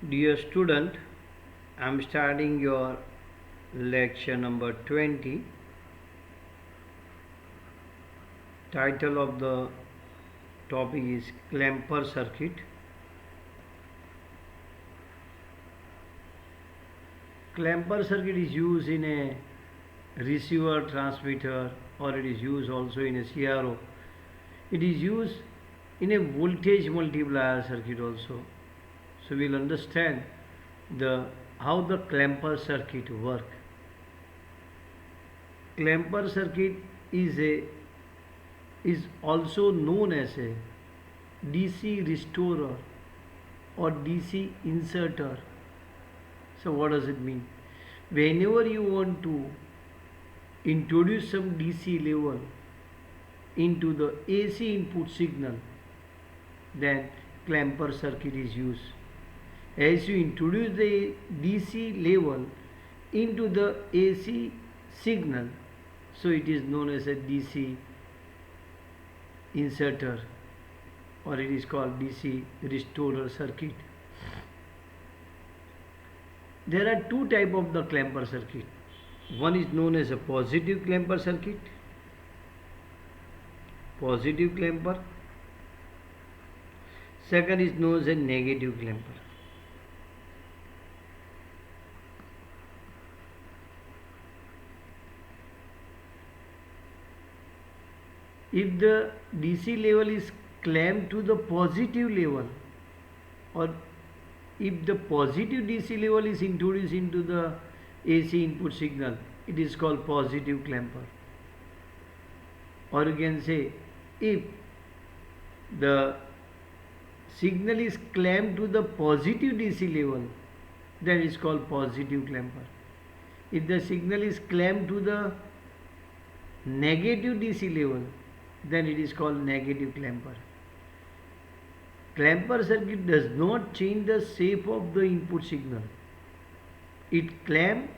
Dear student, I am starting your lecture number 20. Title of the topic is Clamper circuit. Clamper circuit is used in a receiver transmitter, or it is used also in a CRO. It is used in a voltage multiplier circuit also. So we'll understand how the clamper circuit work. Clamper circuit is also known as a DC restorer or DC inserter. So what does it mean? Whenever you want to introduce some DC level into the AC input signal, then clamper circuit is used. As you introduce the DC level into the AC signal, so it is known as a DC inserter, or it is called DC restorer circuit. There are two types of the clamper circuit. One is known as a positive clamper circuit, positive clamper. Second is known as a negative clamper. If the DC level is clamped to the positive level, or if the positive DC level is introduced into the AC input signal, it is called positive clamper. Or you can say, if the signal is clamped to the positive DC level, then it is called positive clamper. If the signal is clamped to the negative DC level, then it is called negative clamper. Clamper circuit does not change the shape of the input signal. It clamps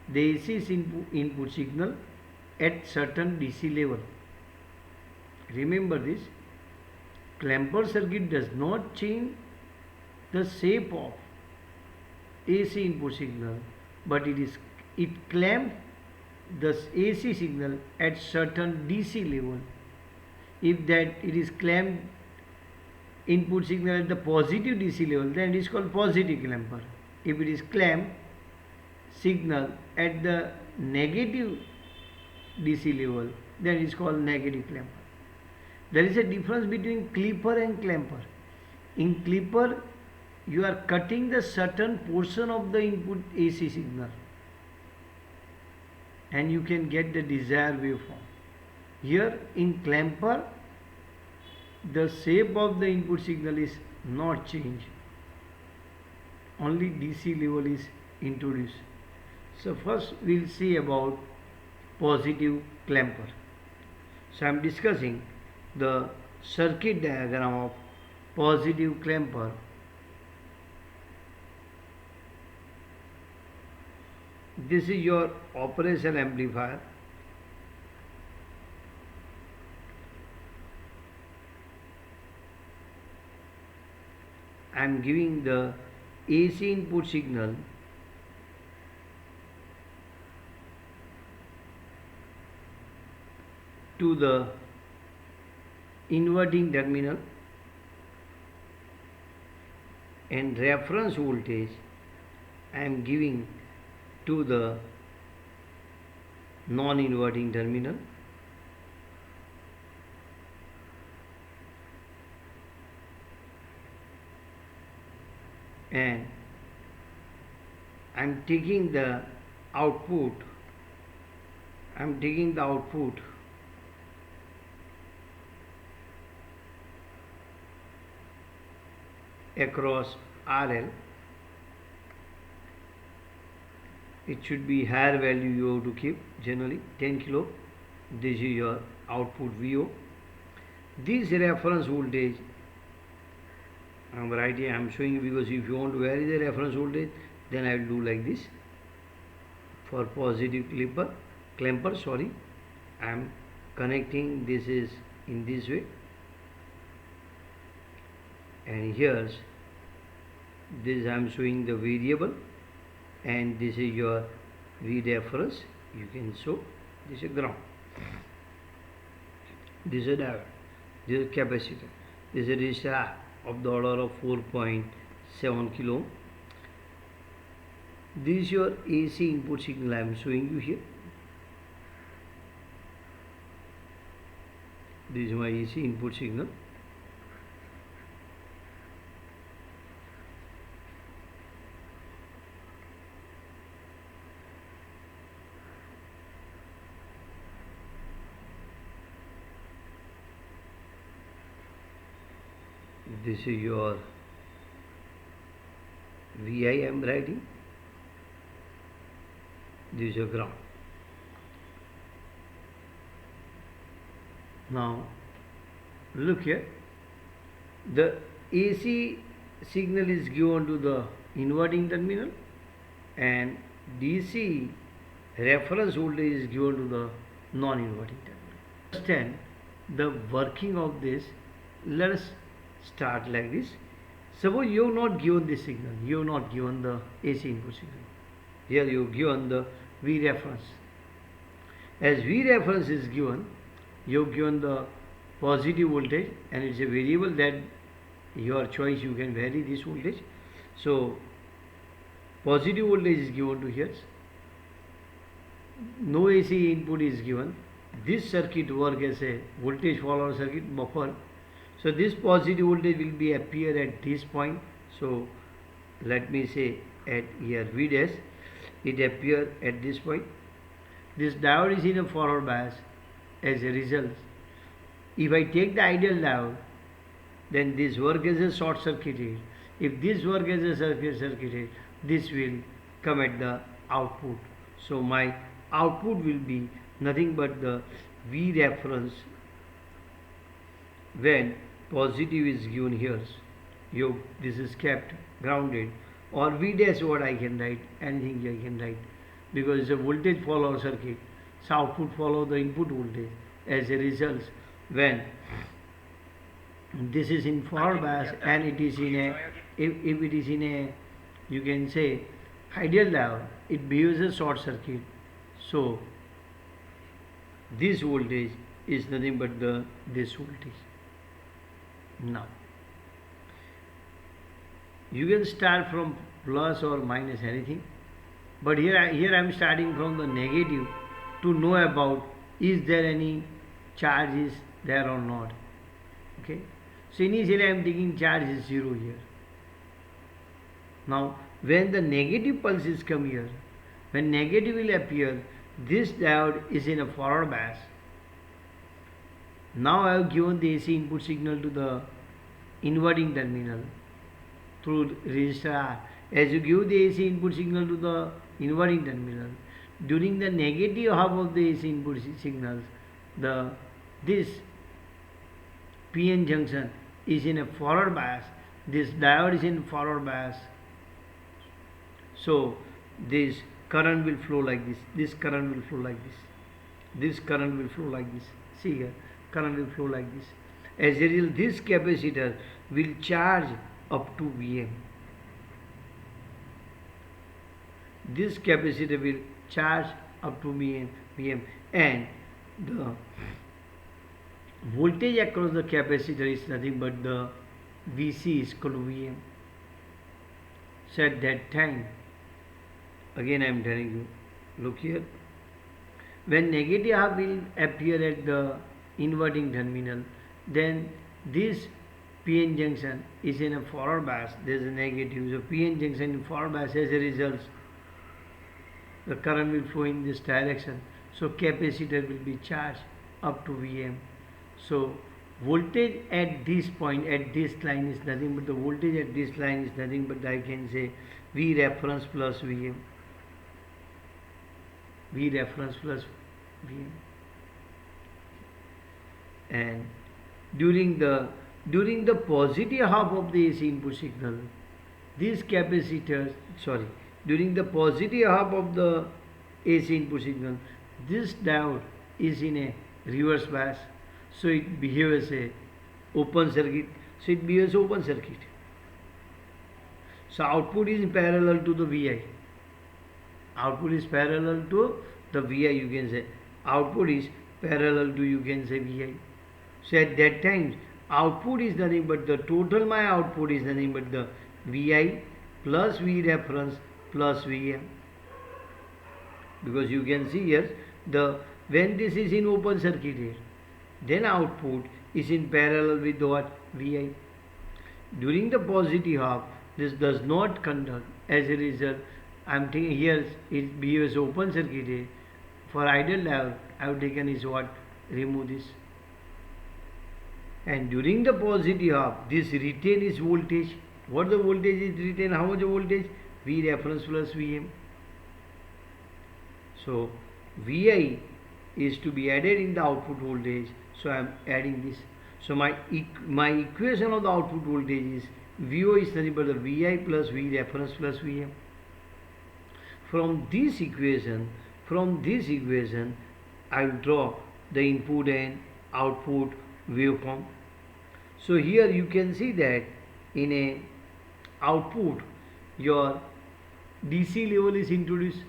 the AC input signal at certain DC level. Remember this. Clamper circuit does not change the shape of AC input signal, but it clamps the AC signal at certain DC level. If that it is clamped input signal at the positive DC level, then it is called positive clamper. If it is clamped signal at the negative DC level, then it is called negative clamper. There is a difference between clipper and clamper. In clipper, you are cutting the certain portion of the input AC signal, and you can get the desired waveform. Here in clamper, the shape of the input signal is not changed. Only DC level is introduced. So first we will see about positive clamper. So I am discussing the circuit diagram of positive clamper. This is your operational amplifier. I am giving the AC input signal to the inverting terminal, and reference voltage I am giving to the non-inverting terminal. And I am taking the output, across RL. It should be higher value you have to keep, generally 10 kilo. This is your output VO. This reference voltage I am writing, I am showing you, because if you want to vary the reference voltage, then I will do like this. For positive clamper, I am connecting, this is in this way, and here's This I am showing the variable, and this is your V reference. You can show this is ground. This is a diode. This is capacitor. This is a resistor of the order of 4.7 kilo. This is your AC input signal I am showing you here. This is my AC input signal. This is your VI I am writing. This is your ground. Now look here, the AC signal is given to the inverting terminal and DC reference voltage is given to the non-inverting terminal. Understand the working of this. Let us start like this. Suppose you have not given this signal, you have not given the AC input signal. Here you have given the V reference. As V reference is given, you have given the positive voltage, and it's a variable that your choice, you can vary this voltage. So positive voltage is given to here. No AC input is given. This circuit work as a voltage follower circuit buffer. So this positive voltage will be appear at this point. So let me say at here V dash, it appear at this point. This diode is in a forward bias. As a result, if I take the ideal diode, then this work as a short circuited. If this work as a circuited, this will come at the output. So my output will be nothing but the V reference when positive is given here. This is kept grounded, or V dash, what I can write, anything I can write, because it's a voltage follower circuit. So output follow the input voltage. As a result, when this is in forward bias and it is in a, if it is in a, you can say, ideal diode, it behaves as a short circuit. So this voltage is nothing but this voltage. Now you can start from plus or minus anything, but here I am starting from the negative to know about is there any charge is there or not. Okay, so initially I am taking charge is 0 here. Now when the negative pulses come here, when negative will appear, this diode is in a forward bias. Now I have given the AC input signal to the inverting terminal through resistor R. As you give the AC input signal to the inverting terminal, during the negative half of the AC input signals, this PN junction is in a forward bias. This diode is in forward bias. So this current will flow like this. This current will flow like this. This current will flow like this. See here, current will flow like this. As a result, this capacitor will charge up to Vm. This capacitor will charge up to Vm, and the voltage across the capacitor is nothing but the Vc is equal to Vm. So at that time, again I am telling you, look here, when negative half will appear at the inverting terminal, then this PN junction is in a forward bias. There is a negative, so PN junction in forward bias. As a result, the current will flow in this direction. So capacitor will be charged up to Vm. So voltage at this point, at this line, is nothing but the voltage at this line is nothing but, I can say, V reference plus Vm. V reference plus Vm. And during the positive half of the AC input signal, these capacitors, during the positive half of the AC input signal, this diode is in a reverse bias. So it behaves as a open circuit. So output is parallel to the Vi. Output is parallel to the Vi, you can say. Output is parallel to, you can say, Vi. So at that time, output is nothing but the total my output is nothing but the Vi plus V reference plus Vm. Because you can see here, the when this is in open circuit, then output is in parallel with what? Vi. During the positive half, this does not conduct. As a result, I am taking here it behaves open circuit. For ideal diode, I have taken is what? Remove this. And during the positive half, this retain is voltage. What the voltage is retained? How much voltage? V reference plus Vm. So Vi is to be added in the output voltage. So I am adding this. So my equation of the output voltage is Vo is nothing but the Vi plus V reference plus Vm. From this equation, I will draw the input and output waveform. So here you can see that in a output your DC level is introduced.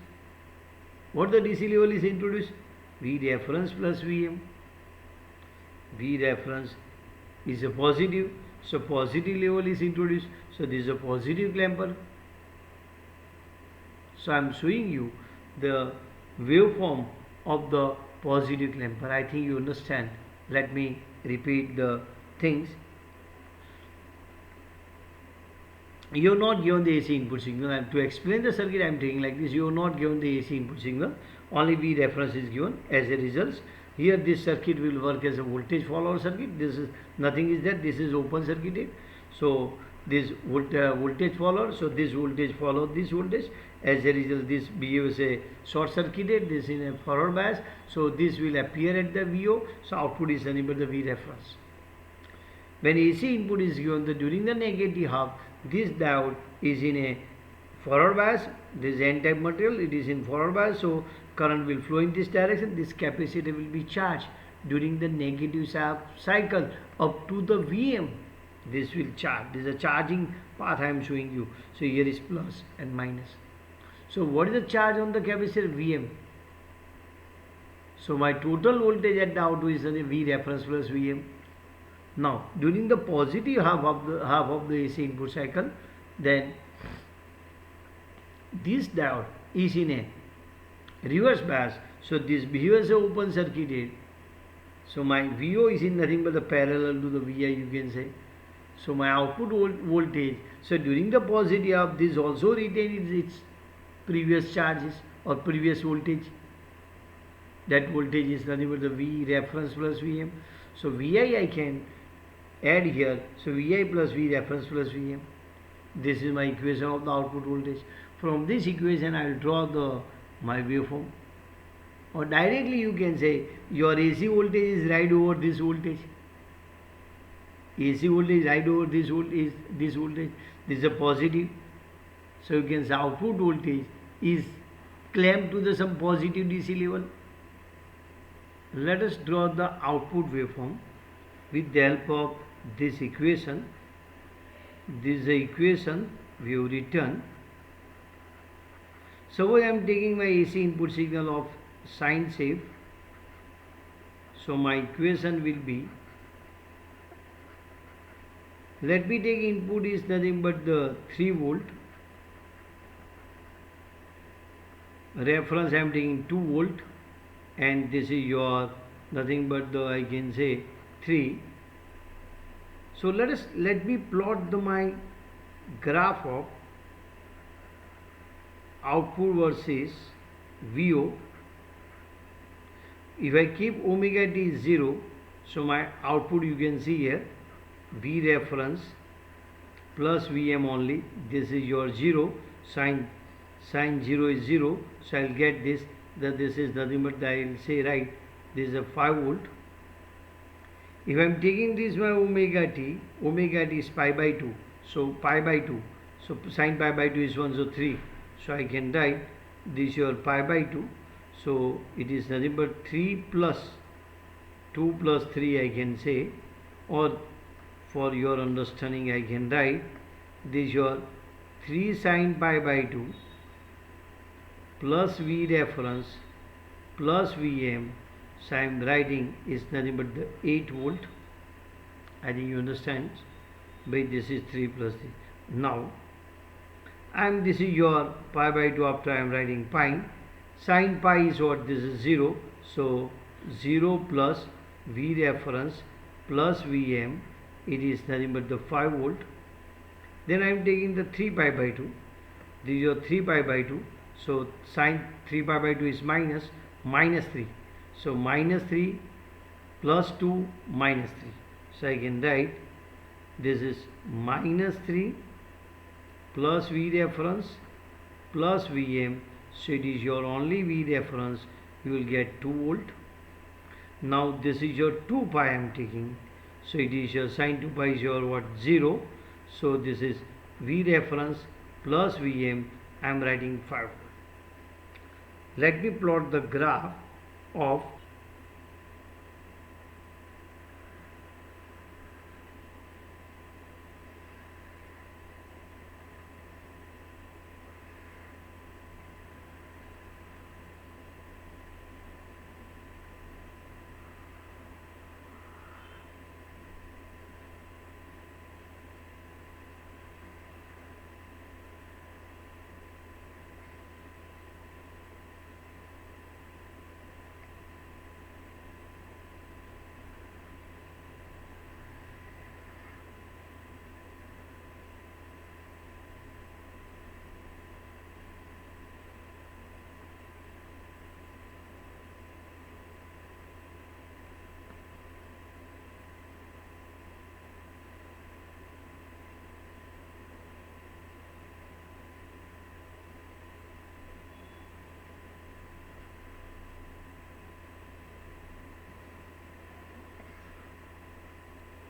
What the DC level is introduced? V reference plus Vm. V reference is a positive, so positive level is introduced. So this is a positive clamper. So I am showing you the waveform of the positive clamper. I think you understand. Let me repeat the things. You have not given the AC input signal, and to explain the circuit I am taking like this. You have not given the AC input signal, only V reference is given. As a result, here this circuit will work as a voltage follower circuit. This is nothing is that, this is open circuited. So this voltage follower, so this voltage follow this voltage. As a result, this behaves a short circuited, this in a forward bias. So this will appear at the VO. So output is nothing but the V reference. When AC input is given, during the negative half, this diode is in a forward bias. This is N-type material, it is in forward bias, so current will flow in this direction. This capacitor will be charged during the negative cycle up to the Vm. This will charge. This is a charging path I am showing you. So here is plus and minus. So what is the charge on the capacitor? Vm. So my total voltage at the output is V reference plus Vm. Now during the positive half of the AC input cycle, then this diode is in a reverse bias. So this behaves open circuited. So my VO is in nothing but the parallel to the Vi, you can say. So my output voltage. So during the positive half, this also retains its previous charges or previous voltage. That voltage is nothing but the V reference plus Vm. So Vi I can add here. So Vi plus V reference plus Vm. This is my equation of the output voltage. From this equation I will draw my waveform. Or directly you can say your AC voltage is right over this voltage. AC voltage right over this voltage. This is a positive. So you can say output voltage is clamped to some positive DC level. Let us draw the output waveform with the help of this equation. This is the equation we have written. Suppose I am taking my AC input signal of sine shape. So my equation will be, let me take input is nothing but the 3 volt. Reference I am taking 2 volt, and this is your nothing but the, I can say, 3. So let me plot my graph of output versus VO. If I keep omega t 0, so my output you can see here V reference plus Vm only. This is your 0. Sine 0 is 0. So I will get this, that this is nothing but, I will say right, this is a 5 volt. If I am taking this my omega t is pi by 2. So pi by 2. So sine pi by 2 is 1, so 3. So I can write this your pi by 2. So it is nothing but 3 plus 2 plus 3 I can say, or for your understanding I can write this your 3 sin pi by 2 plus V reference plus Vm. So I am writing is nothing but the 8 volt. I think you understand. But this is 3 plus 3. Now, and this is your pi by 2 after I am writing pi. Sin pi is what? This is 0. So 0 plus V reference plus Vm. It is nothing but the 5 volt. Then I am taking the 3 pi by 2. This is your 3 pi by 2. So sin 3 pi by 2 is minus 3. So minus 3 plus 2 minus 3. So I can write this is minus 3 plus V reference plus Vm. So it is your only V reference. You will get 2 volt. Now this is your 2 pi I am taking. So it is your sin 2 pi is your what? 0. So this is V reference plus Vm. I am writing 5 volt. Let me plot the graph of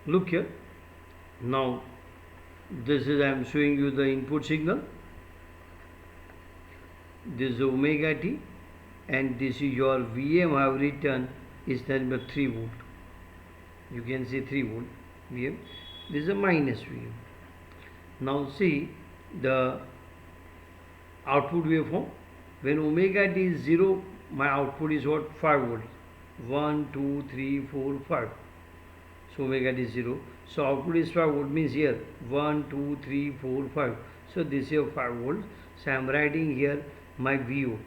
look here. Now this is I am showing you the input signal. This is omega t, and this is your Vm I have written is nothing but 3 volt. You can see 3 volt Vm. This is a minus Vm. Now see the output waveform. When omega t is 0, my output is what? 5 volt. 1, 2, 3, 4, 5. So omega t is 0. So output is 5 volt means here 1, 2, 3, 4, 5. So this is your 5 volt. So I am writing here my VO.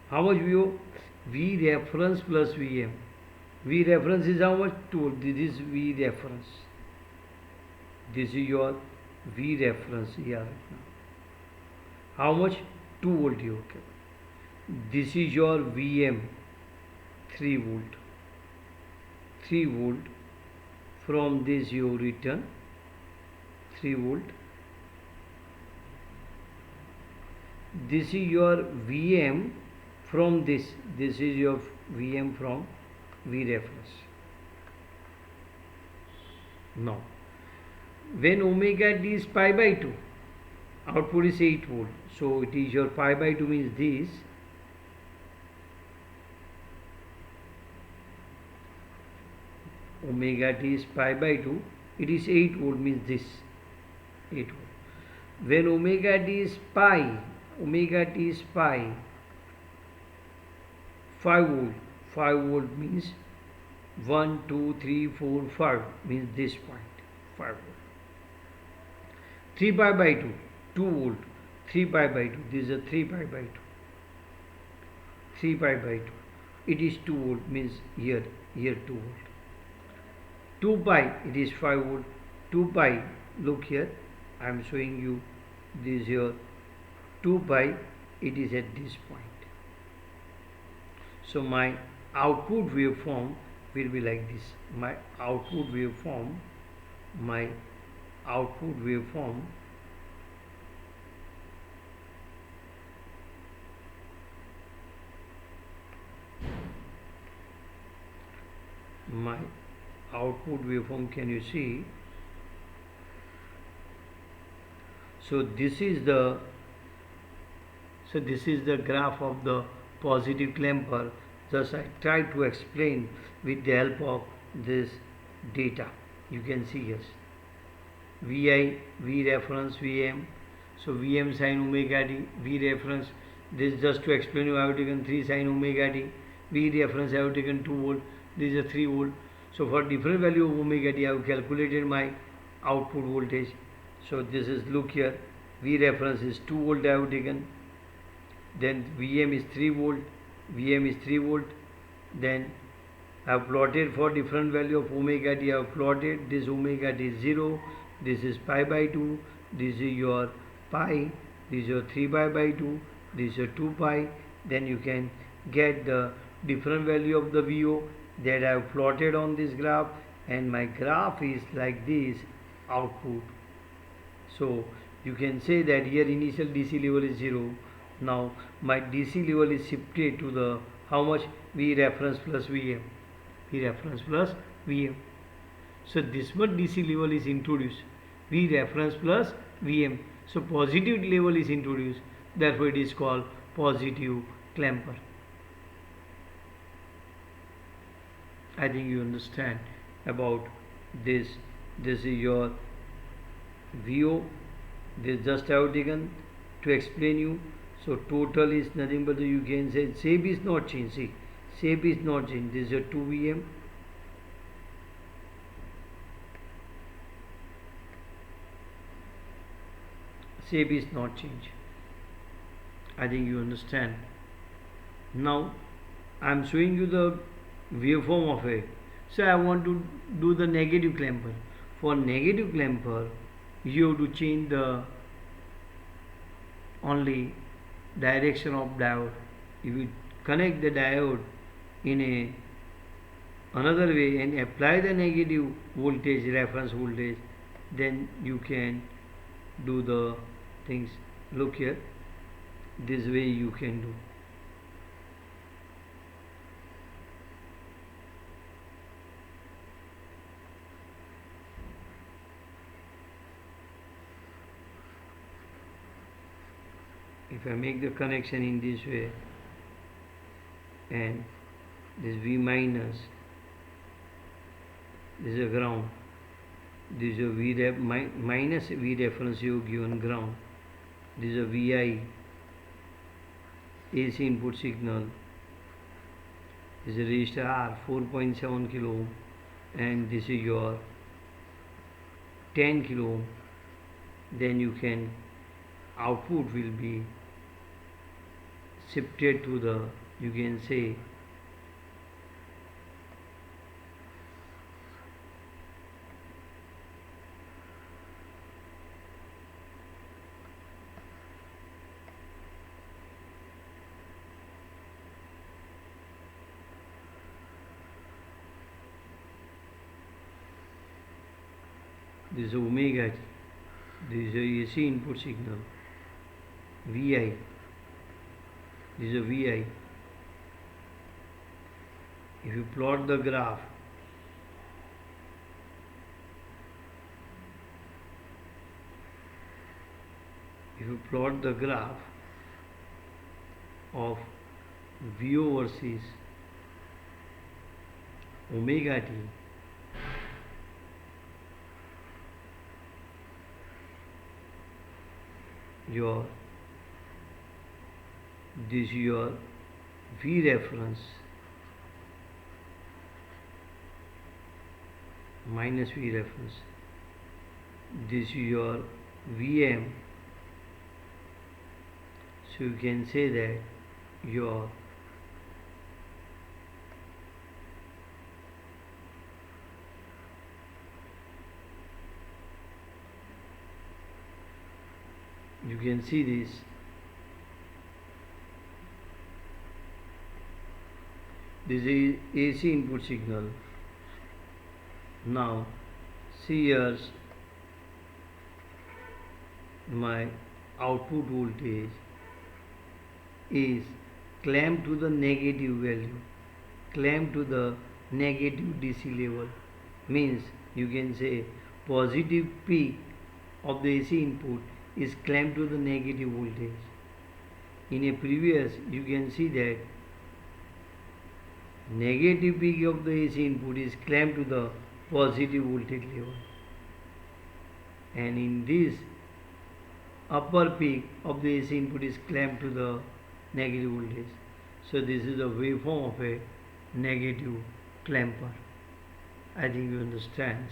How much VO? V reference plus Vm. V reference is how much? 2 volt. This is V reference. This is your V reference here right now. How much? 2 volt here. Okay. This is your Vm. 3 volt. 3 volt. From this you return 3 volt. This is your Vm from this. This is your Vm from V reference. Now, when omega t is pi by 2, output is 8 volt. So it is your pi by 2 means this. Omega t is pi by 2, it is 8 volt means this 8 volt. When omega t is pi 5 volt, 5 volt means 1, 2, 3, 4, 5 means this point 5 volt. 3 pi by 2, 2 volt, 3 pi by 2, this is a 3 pi by 2, 3 pi by 2, it is 2 volt means here 2 volt. 2 pi it is 5 volt. 2 pi, look here, I am showing you this here 2 pi, it is at this point. So my output waveform will be like this. My output waveform can you see? So this is the graph of the positive clamper. Thus I try to explain with the help of this data. You can see yes, Vi, V reference, Vm, So Vm sin omega t, V reference. This just to explain you, I have taken 3 sin omega t. V reference, I have taken 2 volt. This is a 3 volt. So for different value of omega t, I have calculated my output voltage. So this is, look here, V reference is 2 volt I have taken. Then Vm is 3 volt. Vm is 3 volt. Then I have plotted for different value of omega t. I have plotted this omega t is 0. This is pi by 2. This is your pi. This is your 3 pi by 2. This is your 2 pi. Then you can get the different value of the VO that I have plotted on this graph, and my graph is like this output. So you can say that here initial DC level is 0. Now my DC level is shifted to the how much, V reference plus Vm. V reference plus Vm. So this much DC level is introduced. V reference plus Vm. So positive level is introduced. Therefore it is called positive clamper. I think you understand about this. This is your VO. This just I have taken to explain you. So total is nothing but you can say shape is not changed. See, shape is not changed. This is your 2 Vm. Shape is not changed. I think you understand. Now I am showing you the waveform of it. So I want to do the negative clamper. For negative clamper, you have to change the only direction of diode. If you connect the diode in another way and apply the negative voltage, reference voltage, then you can do the things. Look here, this way you can do. If I make the connection in this way, and this V minus, this is a ground, this is a V ref minus V reference you given ground, this is a VI AC input signal, this is a resistor R 4.7 kilo ohm, and this is your 10 kilo ohm. Then you can output will be shifted to the, you can say, this is omega t, this is a AC input signal, VI, this is a VI. If you plot the graph, of VO versus omega t, this is your V reference minus V reference, this is your Vm. So you can say that your you can see this is AC input signal. Now see here my output voltage is clamped to the negative value, clamped to the negative DC level, means you can say positive peak of the AC input is clamped to the negative voltage. In a previous you can see that negative peak of the AC input is clamped to the positive voltage level, and in this upper peak of the AC input is clamped to the negative voltage. So this is the waveform of a negative clamper. I think you understand.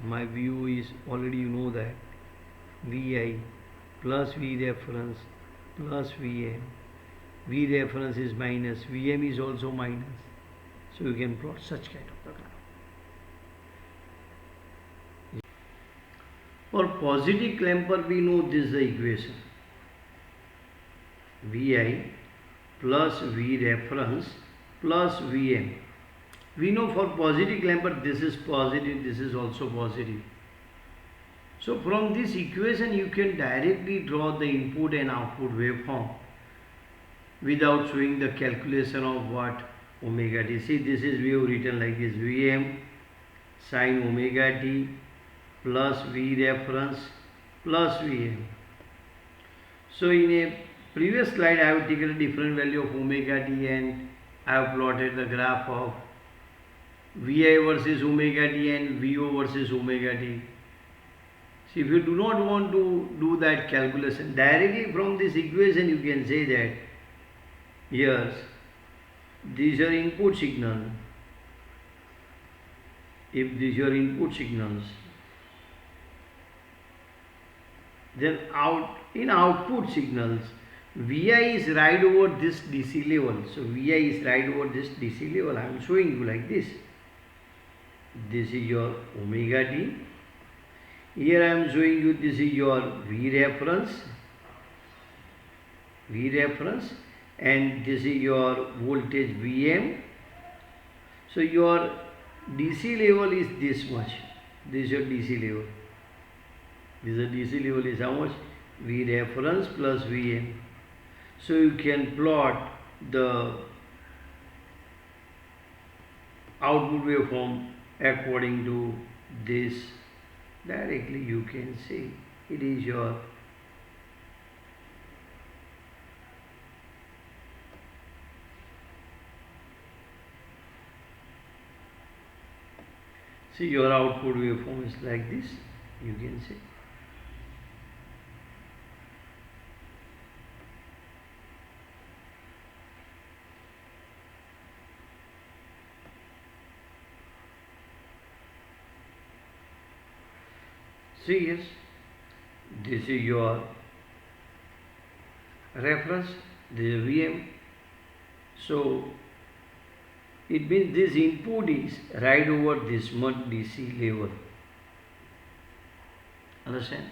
My view is already you know that Vi plus V reference plus Vm. V reference is minus, Vm is also minus. So you can plot such kind of graph. For positive clamper we know this is the equation. Vi plus V reference plus Vm. We know for positive clamper this is positive, this is also positive. So from this equation you can directly draw the input and output waveform without showing the calculation of what omega t. See, this is we have written like this: Vm sin omega t plus V reference plus Vm. So in a previous slide I have taken a different value of omega t and I have plotted the graph of Vi versus omega t and Vo versus omega t. See, if you do not want to do that calculation, directly from this equation you can say that here these are input signal. If these are input signals, then in output signals Vi is right over this DC level. So Vi is right over this DC level. I am showing you like this. This is your omega t. Here I am showing you this is your V reference, and this is your voltage Vm. So your DC level is this much. This is your DC level. This is DC level is how much? V reference plus Vm. So you can plot the output waveform according to this. Directly you can see it is your output waveform is like this, you can see. See, yes, this is your reference, this is Vm. So it means this input is right over this much DC level. Understand?